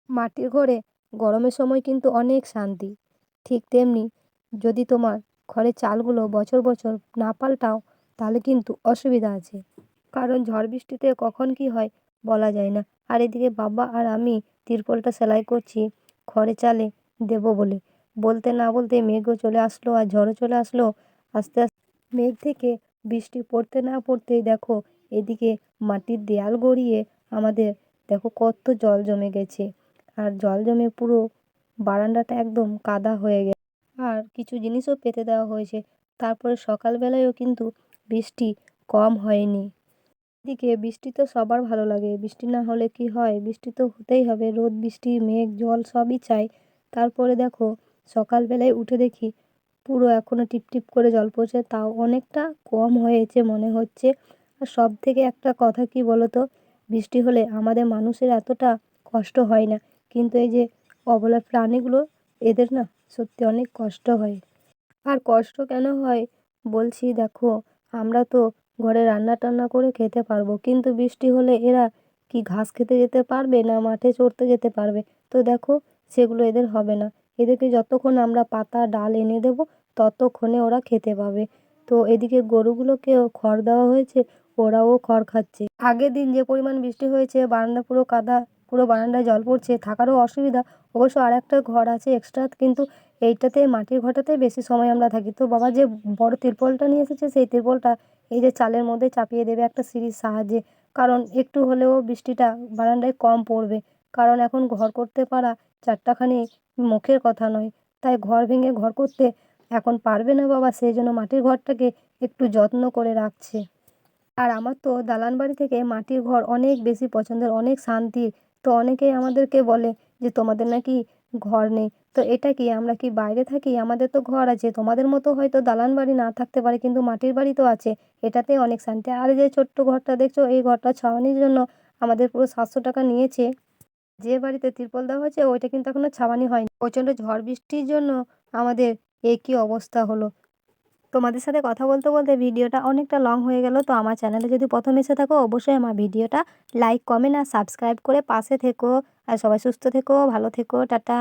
মাটির ঘরে গরমের সময় কিন্তু অনেক শান্তি। ঠিক তেমনি যদি তোমার ঘরের চালগুলো বছর বছর না পাল্টাও তাহলে কিন্তু অসুবিধা আছে। কারণ ঝড় বৃষ্টিতে কখন কি হয় বলা যায় না। আর এদিকে বাবা আর আমি তিরপলটা সেলাই করছি ঘরের চালে দেবো বলে। বলতে না বলতে মেঘও চলে আসলো আর ঝড়ও চলে আসলো। আস্তে আস্তে মেঘ থেকে বৃষ্টি পড়তে না পড়তেই দেখো এদিকে মাটির দেয়াল গড়িয়ে আমাদের দেখো কত জল জমে গেছে। আর জল জমে পুরো বারান্দাটা একদম কাদা হয়ে গেছে। আর কিছু জিনিসও পেতে দেওয়া হয়েছে। তারপরে সকালবেলায়ও কিন্তু বৃষ্টি কম হয়নি। এদিকে বৃষ্টি তো সবার ভালো লাগে, বৃষ্টি না হলে কি হয়, বৃষ্টি তো হতেই হবে, রোদ বৃষ্টি মেঘ জল সবই চাই। তারপরে দেখো সকালবেলায় উঠে দেখি পুরো এখনো টিপটিপ করে জল পড়ছে, তাও অনেকটা কম হয়েছে মনে হচ্ছে। আর সব থেকে একটা কথা কি বলো তো, বৃষ্টি হলে আমাদের মানুষের এতটা কষ্ট হয় না, কিন্তু এই যে অবলা প্রাণীগুলো এদের না সত্যি অনেক কষ্ট হয়। আর কষ্ট কেন হয় বলছি, দেখো আমরা তো ঘরে রান্না টান্না করে খেতে পারবো, কিন্তু বৃষ্টি হলে এরা কি ঘাস খেতে যেতে পারবে না মাঠে চড়তে যেতে পারবে? তো দেখো সেগুলো এদের হবে না। এদেরকে যতক্ষণ আমরা পাতা ডাল এনে দেবো ততক্ষণে ওরা খেতে পাবে। তো এদিকে গরুগুলোকেও খড় দেওয়া হয়েছে, ওরাও খড় খাচ্ছে। আগের দিন যে পরিমাণ বৃষ্টি হয়েছে বারান্দা পুরো কাদা, পুরো বারান্দায় জল পড়ছে, থাকারও অসুবিধা। অবশ্য আর একটা ঘর আছে এক্সট্রা, কিন্তু এইটাতে মাটির ঘরটাতে বেশি সময় আমরা থাকি। তো বাবা যে বড় তিরপলটা নিয়ে এসেছে সেই তিরপলটা এই যে চালের মধ্যে চাপিয়ে দেবে একটা সিঁড়ির সাহায্যে, কারণ একটু হলেও বৃষ্টিটা বারান্দায় কম পড়বে। কারণ এখন ঘর করতে পারা চারটাখানি মুখের কথা নয়, তাই ঘর ভেঙে ঘর করতে এখন পারবে না বাবা, সেই জন্য মাটির ঘরটাকে একটু যত্ন করে রাখছে। আর আমার তো দালান বাড়ি থেকে মাটির ঘর অনেক বেশি পছন্দের, অনেক শান্তির। তো অনেকেই আমাদেরকে বলে যে তোমাদের নাকি ঘর নেই। তো এটা কি, আমরা কি বাইরে থাকি? আমাদের তো ঘর আছে, তোমাদের মতো হয়তো দালান বাড়ি না থাকতে পারে, কিন্তু মাটির বাড়ি তো আছে, এটাতে অনেক শান্তি। আর এই যে ছোট্ট ঘরটা দেখছো, এই ঘরটা ছাওয়ানির জন্য আমাদের পুরো 700 টাকা নিয়েছে। যে বাড়িতে তিরপল দেওয়া হয়েছে ওইটা কিন্তু এখনো ছাওয়ানি হয়নি, প্রচণ্ড ঝড় বৃষ্টির জন্য আমাদের একই অবস্থা হলো। তোমাদের সাথে কথা বলতে বলতে ভিডিওটা অনেকটা লং হয়ে গেল। তো আমার চ্যানেলে যদি প্রথম এসে থাকো অবশ্যই আমার ভিডিওটা লাইক কমেন্ট আর সাবস্ক্রাইব করে পাশে থেকো। আর সবাই সুস্থ থেকো, ভালো থেকো, টাটা।